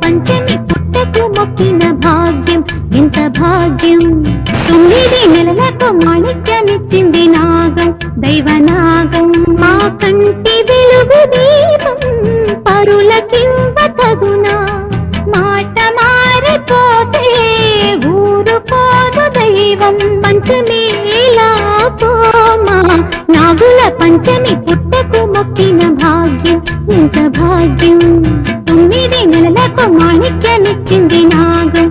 పంచమి పుట్టకు మొక్కిన భాగ్యం ఎంత భాగ్యం 9 నెలలకు మాణిక్యమిచ్చింది నాగం దైవనాగం మా కంటి వెలుగు దీపం పరులకివ్వ తగునా మాట మారిపోతే ఊరుకోదు దైవం పంచమేలా పోమా నాగుల పంచమి పుట్టకు మొక్కిన భాగ్యం ఎంత భాగ్యం 9 నెలలకు మాణిక్యమిచ్చింది నాగం